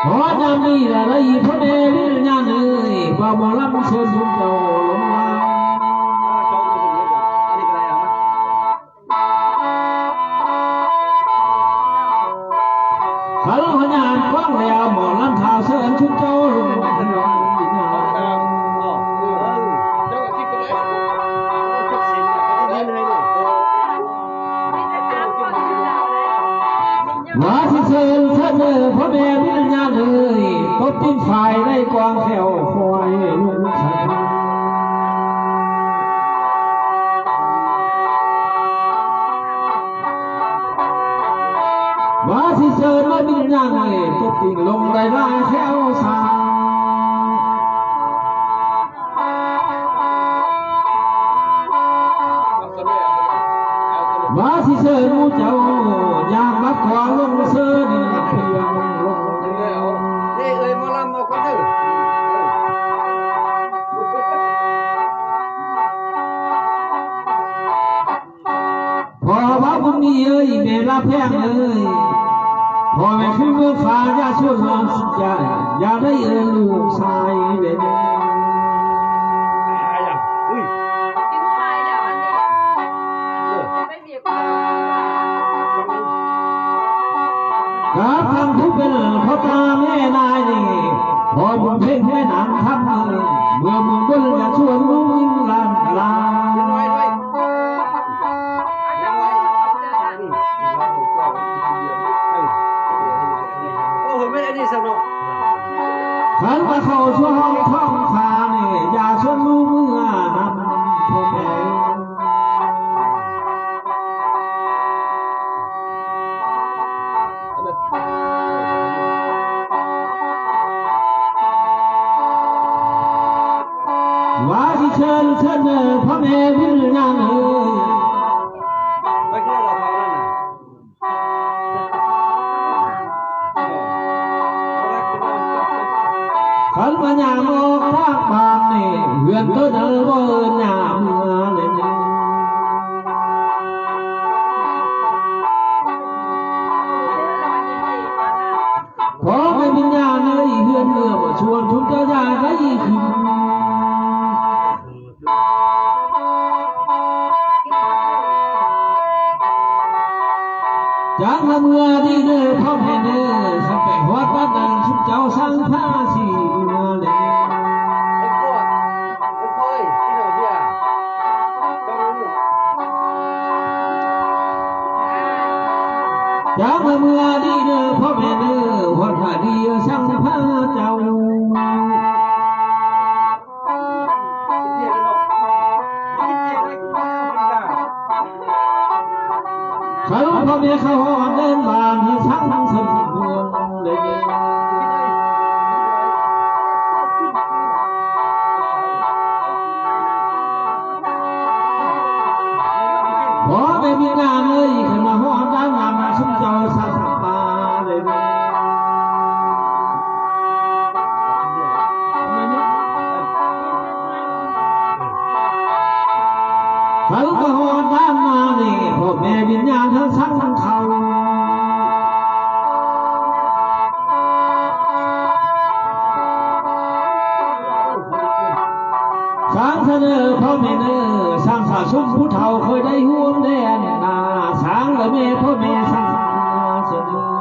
ขอจำดีอะไรพระเดชญาณเลยบ่าวลำเชิญทุกเจ้าลงมาขันพญานคว้างแล้วหมอลำข่าวเชิญทุกเจ้าลงมาทั้งวันมาที่เชิญเสนอพระเดชญาณเลยตบทิ้งฝ่ายได้กวางแถวคอยลุงชัยมาที่เชิญมาบินญาณเลยตบทิ้งลงได้ลายแถวสามาที่เชิญมูเจ้ายามบัดขวางลงเชิญเพียงลงนี่เอ้ยมาลำเอาคนเด้อพอว่าบุญมีเอ้ยเบลาแพงเลยพอแม่คือเมื่อฟ้าอย่าช่วยเราสุดใจอย่าได้เอ้ยลูกชายเลยการทำทุกเป็นพ่อตาแม่นายนี่พอบุญเพ่งแม่นางทำเมื่อมึงบุญจะชวนมึงลานลาขันมาเข้าช่วงท้องขาเนี่ยอย่าชวนลูกเมื่อนำพ่อแม่ว่าที่เชิญเนอพ่อแม่วิญญาณเอ้ยไปเที่ยวเราพาแล้วนะขันมาหยาโมกทางบ้านนี่เหือนเธอเดินบ่เอิญหยาเมื่อเลยพอไม่วิญญาณเลยเหือนเมื่อบ่ชวนทุกเจ้าญาติได้ขึ้นจากเมื่อดีเด้อพ่อแม่เด้อสักแปะหัวปัดดังชุดเจ้าสร้างผ้าสีเมื่อเลยจากเมื่อดีเด้อพ่อแม่เด้อหัวผ้าดีสร้างผ้าเจ้าเขาพ่อแม่เขาเดินบานทั้งสมเมืองเลยพอไม่มีงานเลยขึ้นมาหัวด้านงานมาชุ่มเจ้าสักปาเลยเขาก็หัวด้านมาเนี่ยพ่อแม่วิญญาณทั้งทั้งเขาสร้างเสนอพ่อแม่เนอสร้างสาชุ่มผู้เฒ่าเคยได้ห่วงแดนนาสร้างเลยแม่พ่อแม่สร้างเสนอ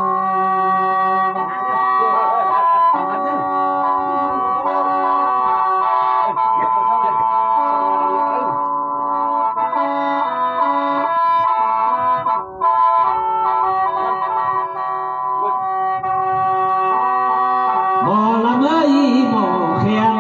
หมอละเมยหมอเขียน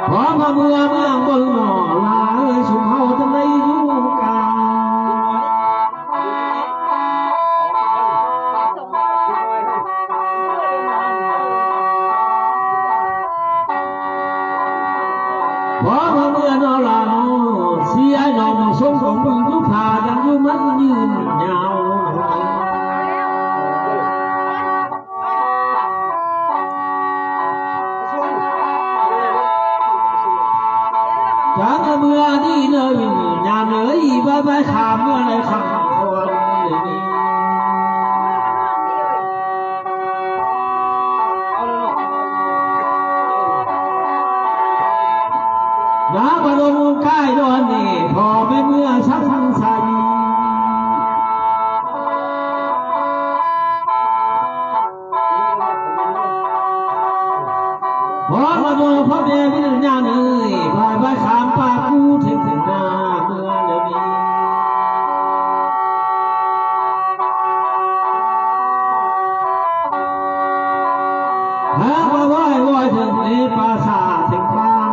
พอมาเมื่องบนหมอลาสุเฮาจะได้อยู่กันพอมาเมื่อนอลาเสียหนอมสงของมึงทุกขาดังอยู่มันยืนยาวจากเมื่อนี้เลยงานเลย ไปขามเมื่อไรขังคนนี้ เอาแล้วเนาะ น้ำมาลงใกล้ดอนนี่พอไม่เมื่อชักทั้งใสพอมาดูพ่อแม่วิญญาณเอ้ยพาไปขามปากกูถึงหน้าเมื่อเดี๋ยวนี้หาว่าว่ายถึงในปราสาทถึงบ้าน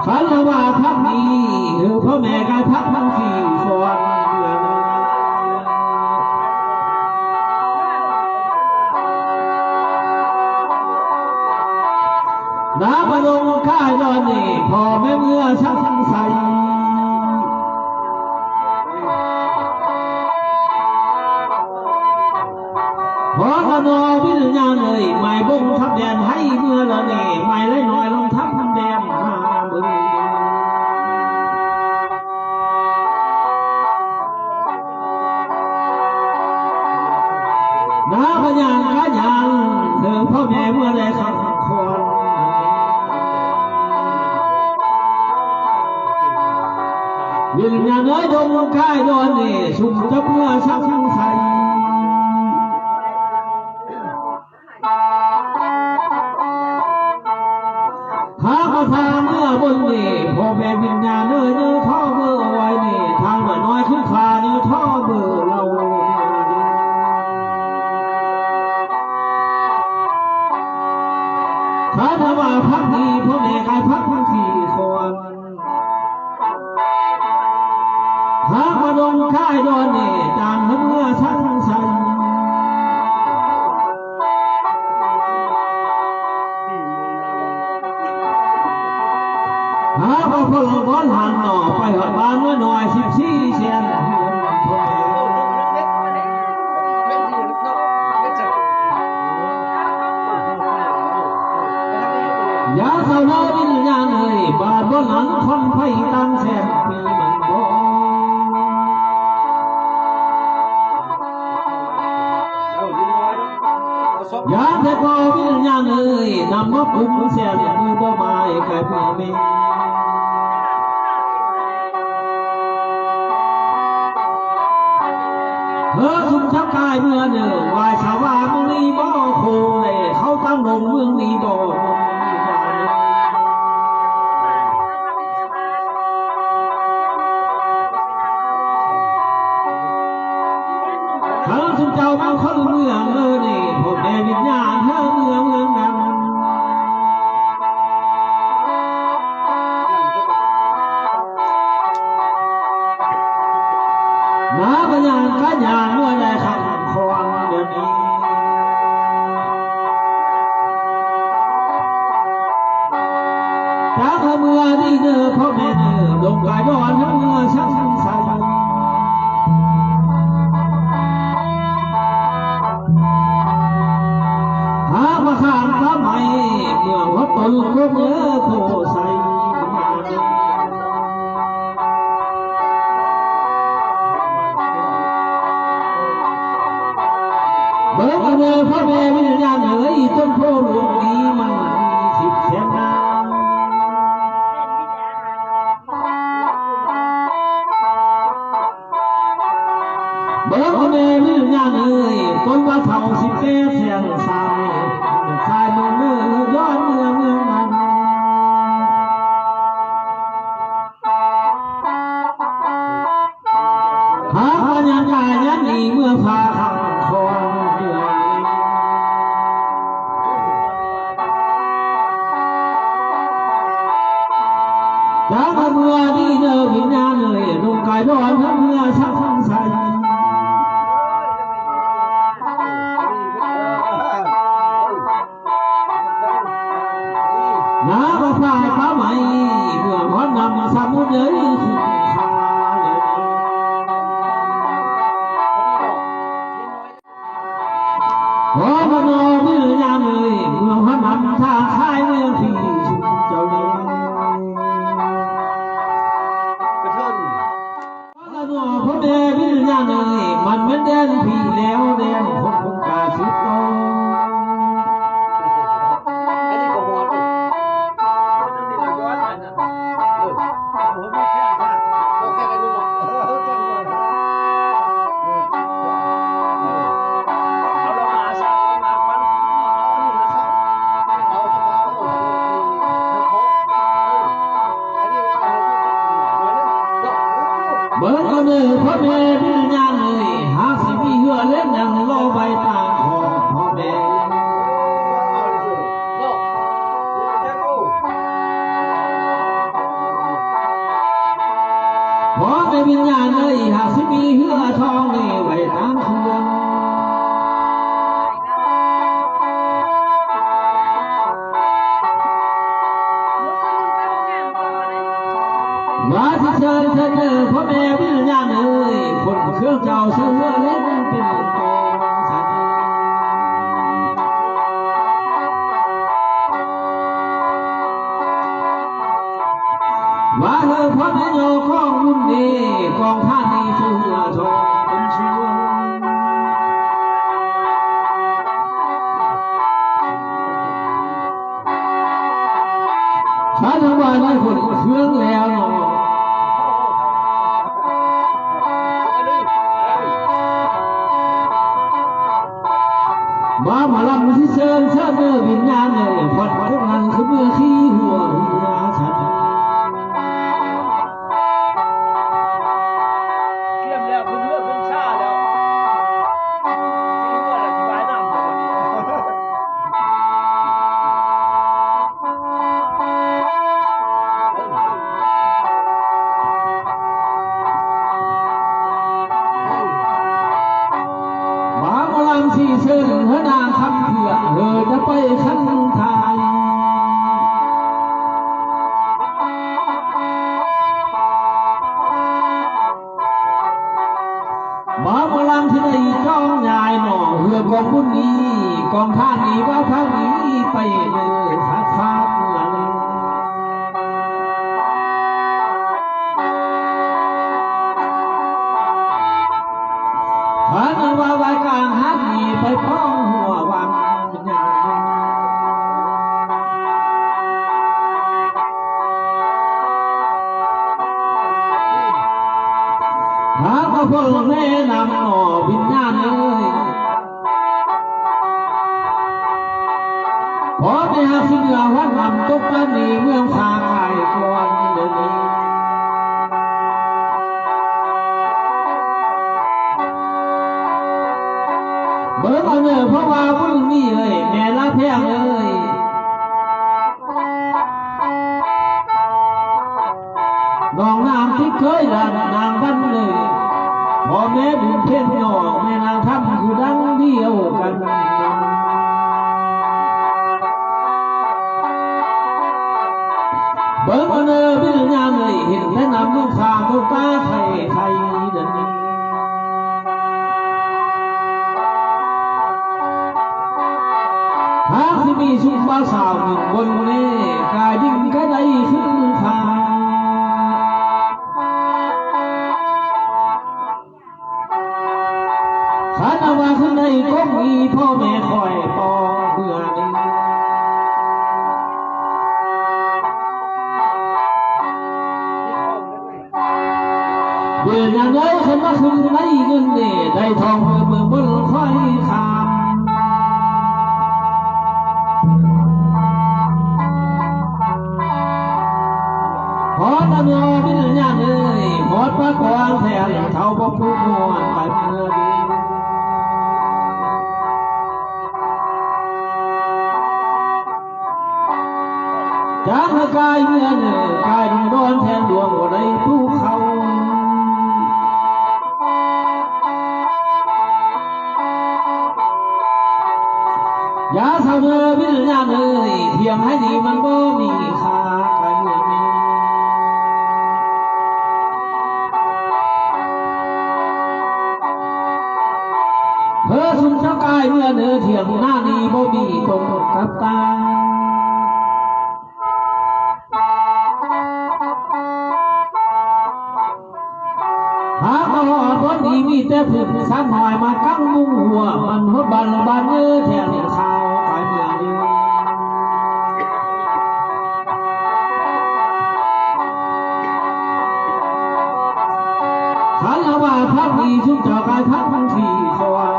ขันละว่าพักนี้คือพ่อแม่กันพักทั้งสี่คนน้ำมาลงค่ายดอนนี่พอแม่เมื่อชักทั้งใสพอกระนอวิญญาณเลยไม่บงทับแดนให้เมื่อละนี่ไม่ไล่หน่อยลงทับแดนมาบึงน้าพญานขยันเธอพ่อแม่เมื่อไรขับคนวิญญาณน้อยดงค่ายดอนนี่ชุมจะเมื่อชักทั้งใสข้ามาทางเมื่อบนนี่พ่อแม่วิญญาณเนื้อท่อเบอร์ไว้นี่ทางว่าน้อยขึ้นขาเนื้อท่อเบอร์เราข้าถามว่าพักนี้พ่อแม่กายพักทั้งสี่คนข้ามาดงค่ายดอนนี่จางเมื่อชักทั้งใสหาพอพลบอลหันหน่อไปหอดบ้านหน่อย14เชียนอย่าเข้าหน้าวิญญาณเลยบาดบนหลังคนไฟตั้งแสนปีมันบ่อย่าแต่ก็วิญญาณเลยนำมาปุ่มเสียนมือบ่ไม้ไก่พ่อแม่เธอคุมชักกายเมื่อเดิมวายชาวบ้านเมืองนี้บ่โคเลยเขาตั้งลงเมืองนี้บ่เขาสุดเจ้าบางคนเมืองเลยนี่พวกแม่วิญญาณเธอเมืองนั้นน้าพญานขยานเมื่อได้ขับคอนเดี๋ยวนี้จากเมื่อนี่เด้อพ่อแม่เด้อลงกายดอนเมื่อชักใสหามาข้ามทำไมเมื่อวัดตนก็เมื่อโคใสเบิกเมื่อพ่อแม่วิญญาณเอ๋ยจนโพหลวงนี้มันมี10เสียนาเบิกแม่วิญญาณเอ๋ยจนว่าเท่า10เสียงสายสายเมืองเมื่อย้อนเมืองนั้นหาพญานกายันอีเมื่อพาขังคอนจากเมื่อนี่เดินวิญญาณเลยลงกายร้อนทั้งเมื่อชักทั้งใสน้าพระพายพระไหมเมื่อพอนำสมุทรเลยสุดขาเลยพอมโนวิญญาณเล แม่วิญญาณเอ้ยมันเหมือนแดนพี่แล้วแดนคนคงกาสิโต อันนี้ก็หัวเลยนี่ก็ย้อนไปนะหัวมันแค่ค่ะโอเคกันนึงแค่หัวเอาลงมาซะลงมาฟันเอาอันนี้มาซะเอาซะเอาโอ้โหอันนี้ก็เอาเบิ่งเอาเด้อพ่อแม่วิญญาณเอ้ยหาสิมีเหือเล่นดังรอใบตางของพ่อแม่พ่อแม่วิญญาณเอ้ยหาสิมีเหือทองนี่ไว้ตามคืนมาที่เชิญเธอเด้อพ่อแม่วิญญาณเอ้ยคนเครื่องเจ้าเสือเล่นเป็นกองสันว่าเธอพ่อแม่โยของรุ่นนี้กองท่านนี้เสือทองเป็นเชื่อฉันว่าในคนเครื่องแล้วเนาะมาลำที่เชิญเชิญเมื่อวิญญาณเลยพอดทุกนั้นคือเมื่อขี้หัวเหียฉันเกี่ยมแล้วคุณเลือกคุณชาแล้วที่ว่าอธิบายน้ำเลยวันนี้มาลำที่เชิญเธอนางคำเถื่อเธอจะไปขั้นทายมาลำที่ได้จ้องยายหน่อเรือกองบุญนี้กองท่านนี้ว่าทางนี้ไปเลยขาดขาดละเลยขันว่าไว้กลางหักนี้ไปพ้องหัววังยาหาพระพุทธแม่นำหน่อวิญญาณเอ้ยขอได้หาสิ่งเหล่านั้นนำตกมานีเมืองสาขายก่อนเดี๋ยวนี้เบิกเอาเนื้อเพราะว่าบุญมีเอ้ยแม่ละแพงเอ้ยน้องน้ำที่เคยดันนางดันเลยพ่อแม่บุญเพ่นน้องแม่นางทำคือดังเดียวกันเบิกเอาเนื้อวิญญาณเอ้ยเห็นและนำลูกสาวลูกตาไทยไทยเดินนี้หากที่มีสุขบ้าสาวหนึ่งบนเล่กายยิ่งก็ได้ขึ้นฟ้าขันว่าขึ้นในก้มมีพ่อแม่คอยปอเมื่อนี้เดือนอย่างไรฉันว่าขึ้นในเงินเนี่ยได้ทองเมื่อบนค่อยขามขอตะโนวิญญาณเอ้ยหมดพระกวางแทนเท่าพระผู้มวลไปเมื่อดีจากกายเมื่อเนื้อกายดอนแทนดวงว่าได้ภูเขาอย่าเท่าเนื้อวิญญาณเอ้ยเทียมให้ดีมันบ่มีค่ากายเมื่อมีเธอสุนทรกายเมื่อเนื้อเทียมหน้านี้บ่มีตรงกับตาหาตลอด คนดีมีแต่ผึ่งสามหอยมากั้งมุงหัวมันหัวบันบานเนื้อแทนข้าวขายเมืองเดียวขันละว่าพักดีชุบเจ้ากายพักทั้งสี่คอย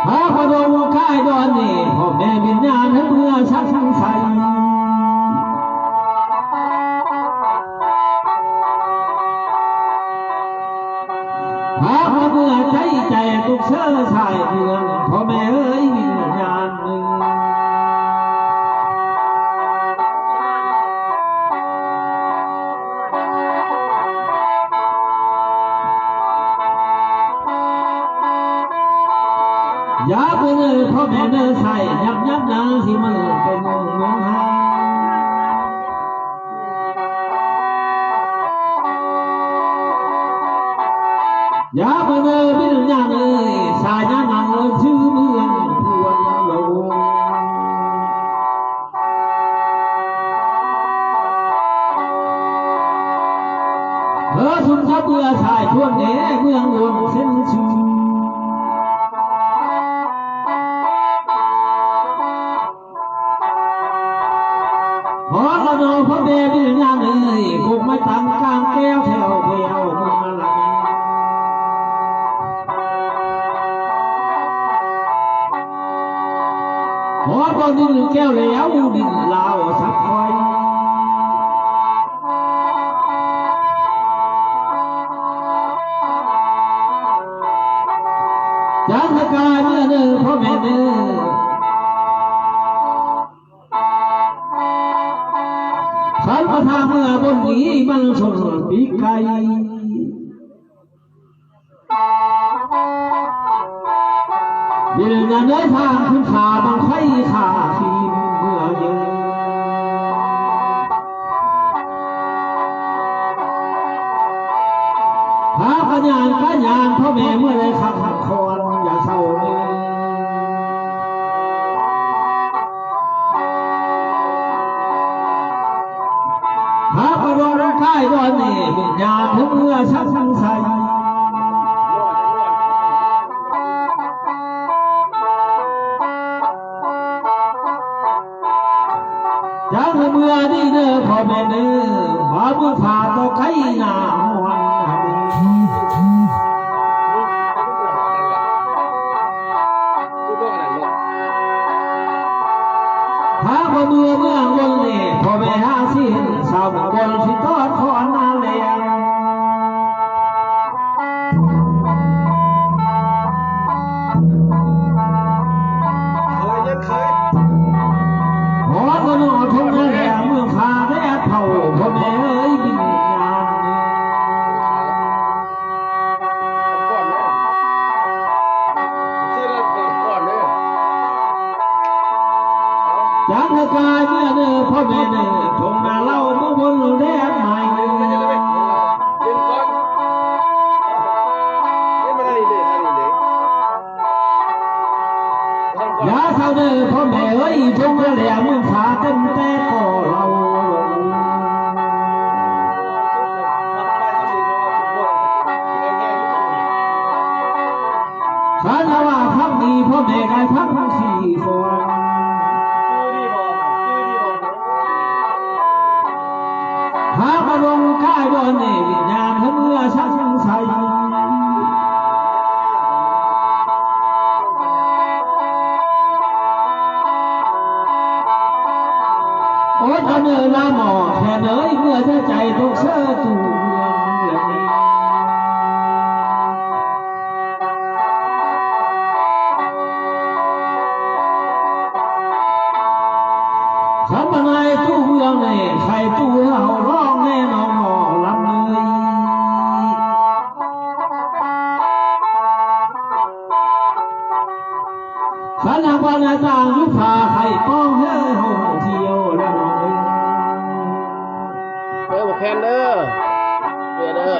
พระพระองค์ค่ายดอนนี่พ่อแม่วิญญาณทั้งเมื่อชักทั้งใสพระเมื่อใจใจตุกเชื่อชายเมืองพ่อแม่เอ้ยวิญญาณหนึ่งยาเป็นพ่อแม่เนื้อใส่ยับยับนางที่มันเป็นเมืองหายาเป็นวิญญาณเอ้ยสายยานางชื่อเมืองพวนโลสุนทรเบื่อชายทวนเอ๋เมืองหลวงเส้นชื่อพอเราโดนพ่อแม่วิญญาณเอ้ยคงไม่ตั้งกลางแก้วแถวเพียวเมืองหลังพอตอนดินแก้วแล้วดินลาวสักไฟจันทกายเมื่อเนื้อพ่อแม่เนื้อขันพระธาเมื่อบนนี้มันสนปีไก่วิญญาณเนื้อทางขึ้นขาบังไฟขาทีมเมื่อเย็นพระปัญญาปัญญาพ่อแม่เมื่อไรขับหักคอนอย่าเศร้าเลยพระบรมค่ายดอนนี่วิญญาณถึงเมื่อชักสังใสจังเมื่อนี่เด้อพ่อแม่เด้อบาบุผ่าต่อไข่หน้าวันพระบ่เมื่อเมืองบนนี่พ่อแม่หาสิเห็นสาวบนสิทอดขอนนาแลงขอก็นอทงนาแลงเมืองพาแท้เท่าพ่อแม่เอ้ยวิญญาณจันทกายเมื่อเนื้อพ่อแม่เนื้อทงนาเล่าเมื่อบนแดงใหม่ยาเท่าเนื้อพ่อแม่เอ้ยทงนาแหลมเมืองพาเต็มแต่ก่อเราขันว่าพักดีพ่อแม่ได้พักทั้งสี่คนพระบรมค่ายดอนนี่วิญญาณทั้งเมื่อชักสังใสโอ้ยเนื้อละหมอแค่เนยเมื่อเธอใจตกเสื้อตูเมืองเหลืองนี้ขันมาในตู้เมืองนี่ใครตู้เฮาร้องแน่นอนหมอลำเลยขันหากว่าหน้าต่างยุบผาใครป้องเฮ้อห้องเที่ยวแล้วน้องเอ้ย บอกแคนเด้อเด้อเด้อ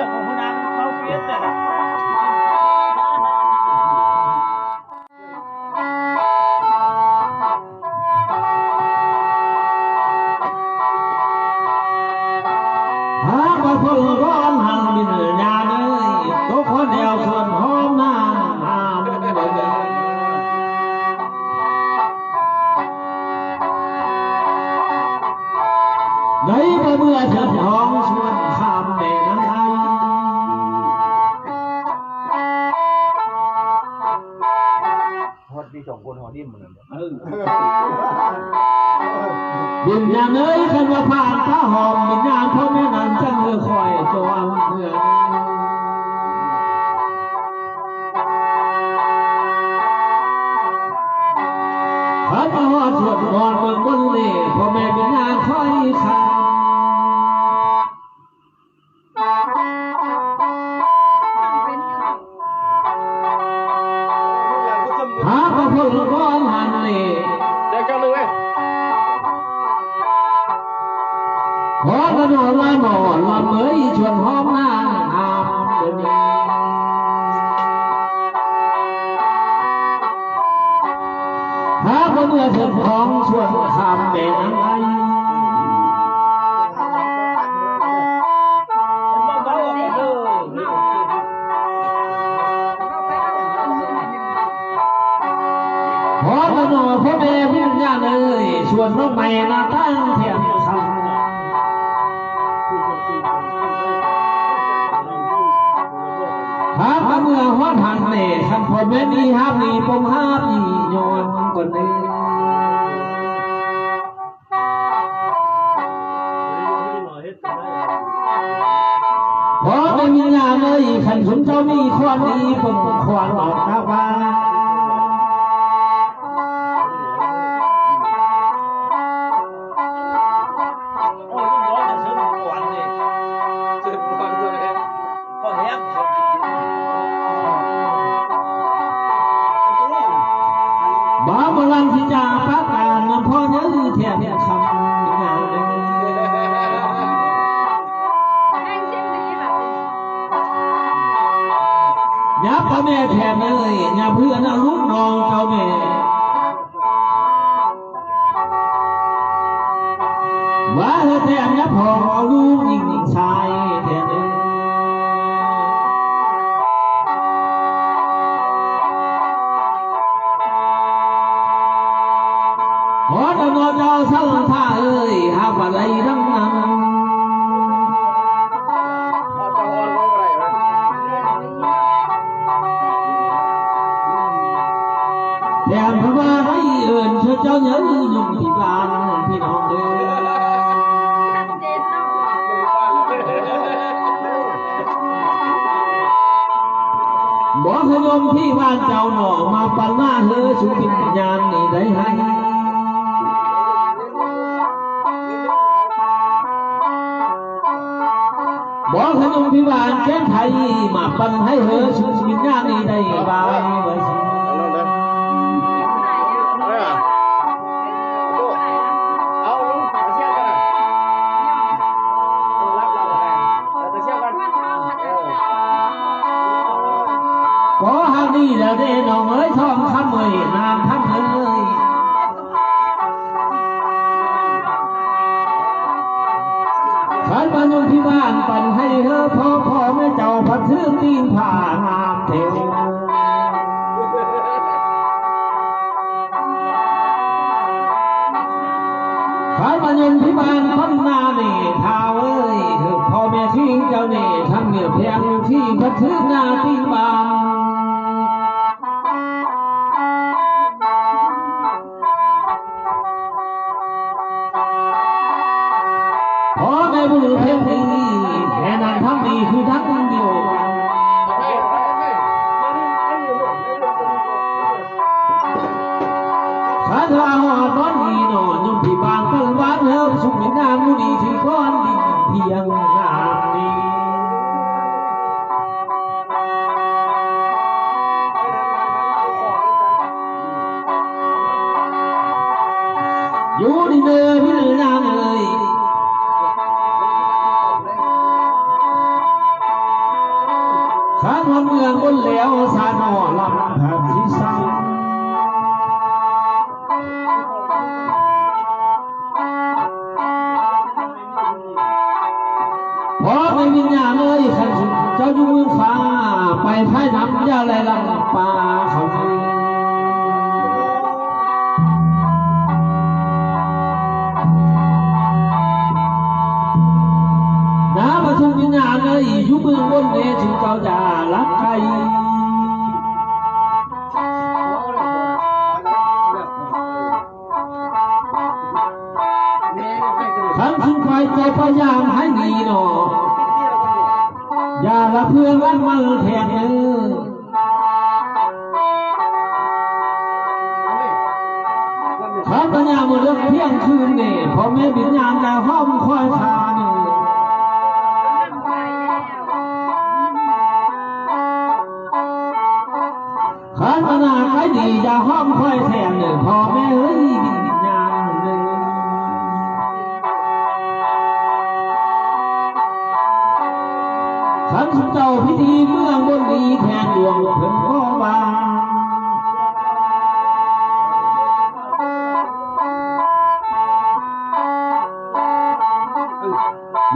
ในเมื่อเถิดท้องชวนข้ามแม่น้ำไอฮอดที่สองคนฮอดดิ้มเหมือนกันวิญญาณเอ้ยขันว่าผ่านข้าหอมวิญญาณพ่อแม่นั้นจะมือคอยตัวเพื่อนขันมาหอดสวดมนต์เมืองบนเล่พ่อแม่วิญญาณคอยข้ามหาพระพุทธก้อนหันเล่ได้กันเลยขอกระโดดละหนอนละเมยชวนห้องน้ำอาบเดี๋ยวนี้หาเมื่อเถิดท้องชวนข้ามแม่น้ำไอขอกระโดดพ่อแม่วิญญาณเลยชวนน้องใหม่นาตั้งเทียมคำหาเมื่อหัวหันเน่ขันพอแม่นี้ห้ามนี้ปมห้ามนี้ย้อนก่อนเองพอไม่มีงานเลยขันสุนเจ้ามีควานนี้ปมควานออกตาบ้าบ้าบลังที่จะพักการน้ำพ่อเนื้อเทียนคำงานยับพ่อแม่แทนเลยยับเพื่อนลูกน้องเจ้าแม่ว่าแทนยับพอเอาลูกยิงชายแทนเลยขอตนอเจ้าสั่งท่าเอ้ยหาอะไรทั้งนั้นแทนพระว่าให้เอิญเจ้าเนื้อยุ่งที่บ้านพี่น้องเด้อบอกให้ยมที่บ้านเจ้าหน่อมาปันหน้าเธอชุบิญญาณนี่ได้ให้บอกให้ยมที่บ้านแจ้งไทยมาปันให้เธอชุบิญญาณนี่ได้บายไว้สิก็หากนี่แล้วเด้น้องเอ้ยทองคำเอ้ยนางคำเอ้ยขันมาอยู่ที่บ้านปั่นให้เธอพ่อแม่เจ้าพัดซื้อตีนผ่างามเทวขันมาอยู่ที่บ้านพันนาเนี่ท้าวเอ้ยเธอพ่อแม่ทิ้งเจ้าเนี่ยทำเหงื่อเพียงที่พัดซื้อหน้าตีนบ้านบุรุษเพียงนี้แค่นั้นทั้งนี้คือทั้งเดียวกันข้าทาหอดนอนดีนอนยุ่งที่บ้านตั้งบ้านเฮาสุขในงานมุนีที่ก้อนดินเพียงงามนี้อยู่ในเนื้อพิจารณาเลยข้างเมืองบนเหลวสาหนอลำแผ่นที่สามพอไม่มีงานเลยขันสุดเจ้าอยู่เมืองฟ้าไปท้ายน้ำยาไหลลำป่าเขาข าจะรักใครขันขึ้นไปใจพยายามให้หนีหนออย่าละเพื่อนรักมันแทนเออข้าปัญญาเมื่อเรื่องเที่ยงคืนเนี่ยพอแม่บิญญาณจะห้อมคอยทานข้าปัญญาใครดีจะห้อมคอยแทนเนี่ยพอแม่เฮ้ยบิญญาณเลยขันสุเจ้าพิธีเมืองบนดีแทนดวงเพิ่งพ่อบาง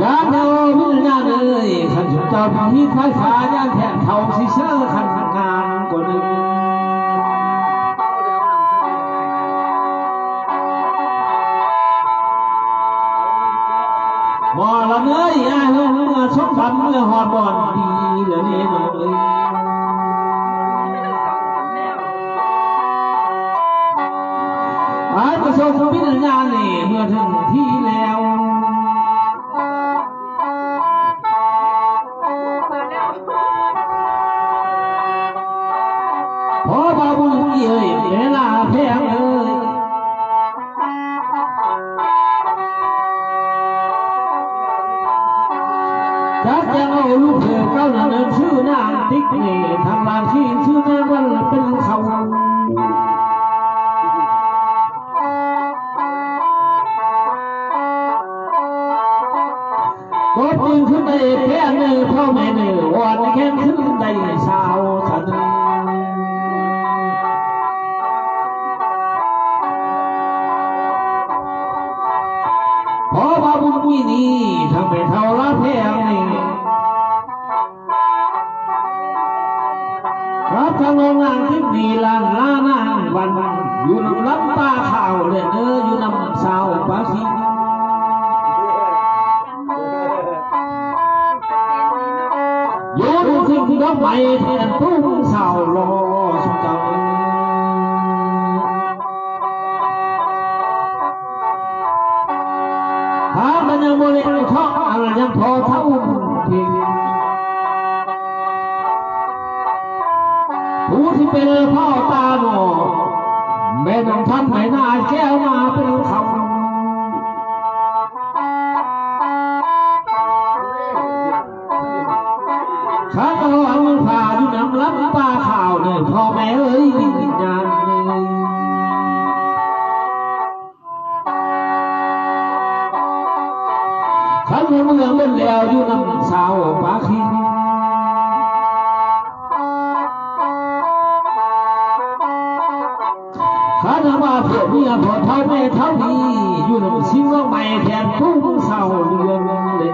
ยาเทววิญญาณเลยขันสุเจ้าพิธีคล้ายขายานแทนเท่าสิเชื่อขันทำงานกว่าหนึ่งมอละเนยอาเฮือชกฟันเมื่อหอดบอนดีเหลือเนี่ยน้องเอ้ยอาจจะชกวิญญาณนี่เมื่อถึงที่แล้วพอบาบุญเอ้ยเวลาแพงเอ้ยจักยังเอาลูกเสือเก้าหน้าชื่อนางติ๊กนี่ทำลายที่ชื่อนางวันเป็นเขาก็ปืนขึ้นได้แค่เนื้อพ่อแม่เนื้อวอนแค่ขึ้นได้สาวสันพอบาบุญวินีทำให้เท่าละแพงนี่รับทางโรงงานที่มีลานล้านางวันอยู่น้ำลำตาข่าวเด่นอยู่น้ำสาวปาสิโยนขึ้นดอกไม้แทนทุ่งสาวรอสุดเจ้าหามันยังโมเลนช่องอะไรยังพอเท่าทีผู้ที่เป็นพ่อตาหนอแม่ต้องทำให้หน้าแก้วมาเป็นคำข้าตลอดผ่าอยู่น้ำลับตาข่าวเนี่ยพ่อแม่เอ้ยวิญญาณเลยขันเมืองเล่นแล้วอยู่น้ำสาวปาคิงข้าทำมาเพื่อเมียพอเท่าแม่เท่าดีอยู่น้ำชิงว่าไม่แทนทุ่งสาวเรืองเลย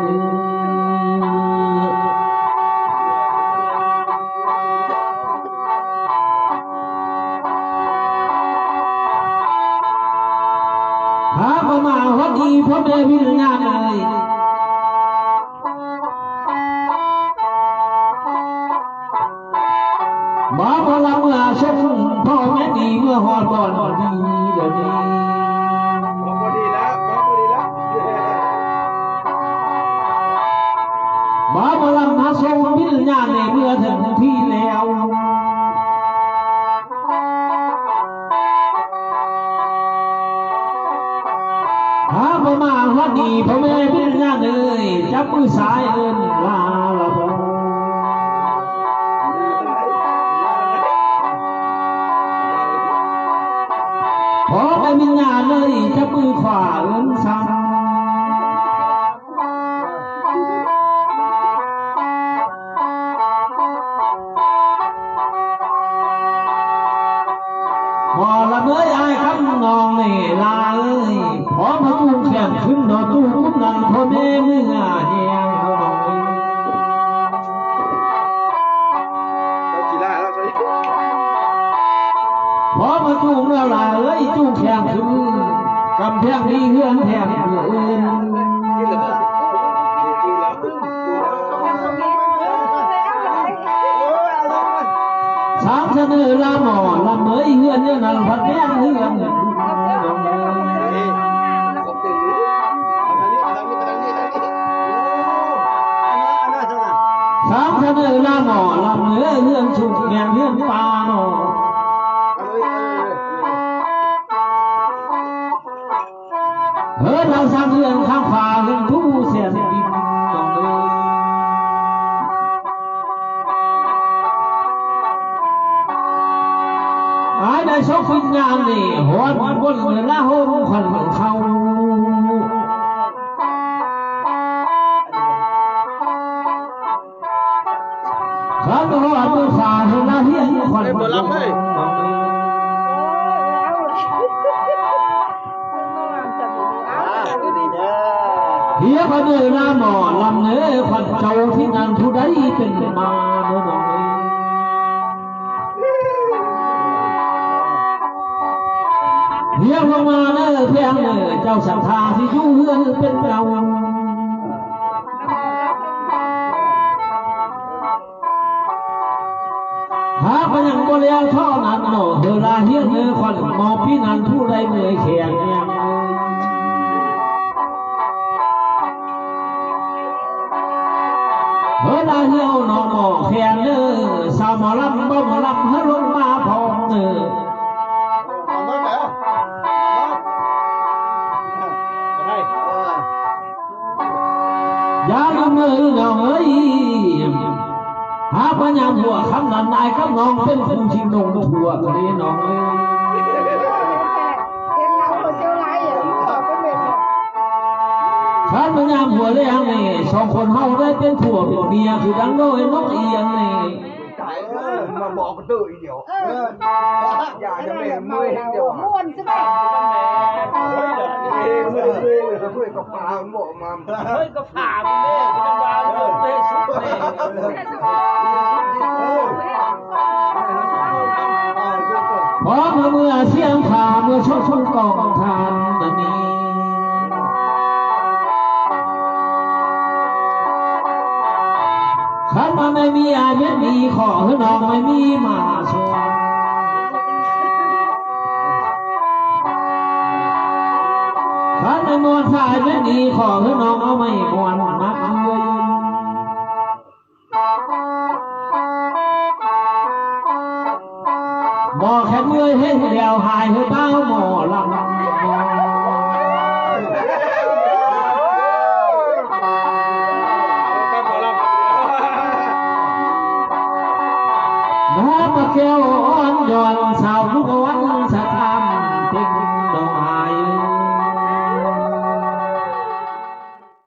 หาประมาวัดดีพ่อแม่วิญญาณเลยมาพลังลาชมพ่อแม่ดีเมื่อหอดก่อนดีเดี๋ยวนี้พอดีแล้วมาพลังมาชมวิญญาณในเมื่อถึงที่แล้วหาประมาวัดดีพ่อแม่วิญญาณเลยจับมือสายเอินลาละบพอไปวิญญาณเลยจับมือขวาเอินซ้ำพอละเมื่อไอ้คำนองนี่ลาเอ้ยพอมาตุ้งแขนขึ้นนอนตู้กุ้งนั่งพ่อแม่เมื่อแหงเขาหน่อยเรากี่ได้แล้วสิพอมาตุ้งแล้วลาเอ้ยตุ้งแขนขึ้นกำแพงนี้เฮือนแทงเอื่นพ อนเนี่ยนั่นพัดแย่งเฮือนน้องเอ้ย ขอบคุณทางนี้สามคนเลยละหมอลำเนื้อเฮือนชุกแง่เฮือนปลาหนอเราสร้างเฮือนข้างฟ้าเฮือนผู้เสียดินน้องเอ้ยไอ้ได้ชกฟิญญาณนี่หัวบนเงินละหัวขวัญเขาข้าตัวตัวฝ่าเฮือนละเฮียขวัญน้องเอ้ยเฮียพระเนรหมอลำเนื้อขวัญเจ้าที่นั่นผู้ใดเป็นมาเนื้อน้องเอ้ยเฮียลงมาเนื้อเพียงเนื้อเจ้าสังฆาที่อยู่เฮือนเป็นเราหาพยังบ่แล้วท่อนั้นโนเฮลาเฮียเนื้อขวัญหมอพี่นั่นผู้ใดเนื้อแข็งเนี่ยเฮ้ยลาเหี่ยวหนอหมอแขนเนื้อสาวหมอลำบ่หมอลำให้ลงมาพองเนื้อยาลืมมือน้องเอ้ยหาปัญญาหัวคำนั้นนายกับน้องเป็นผู้ชิงนงหัวกระเรียนน้องเอ้ยข้าพญาหัวเลี้ยงนี่สองคนเฮาได้เป็นผัวเป็นเมียคือดังโดยน้องเอียงนี่มาบอกกันตื่นเดี๋ยวอย่าจะแม่มือเดี๋ยวม้วนใช่ไหมมือกับปลาหมกมัน เฮ้ยก็ผ่ามันเด้ก็จะวางเด้สุดเด้พอเมื่อเสียงข่าเมื่อชนกองทานนั่นนี่ขันมาไม่มีอาเย็นดีขอให้น้องไม่มีมาชวนขันในมวลสายเย็นดีขอให้น้องเอาไม่มวนมาเลยหมอแค่เมื่อยเห็นเดียวหายให้เต้าหมอลำแก้วอ่อนย้อนสาวทุกวัน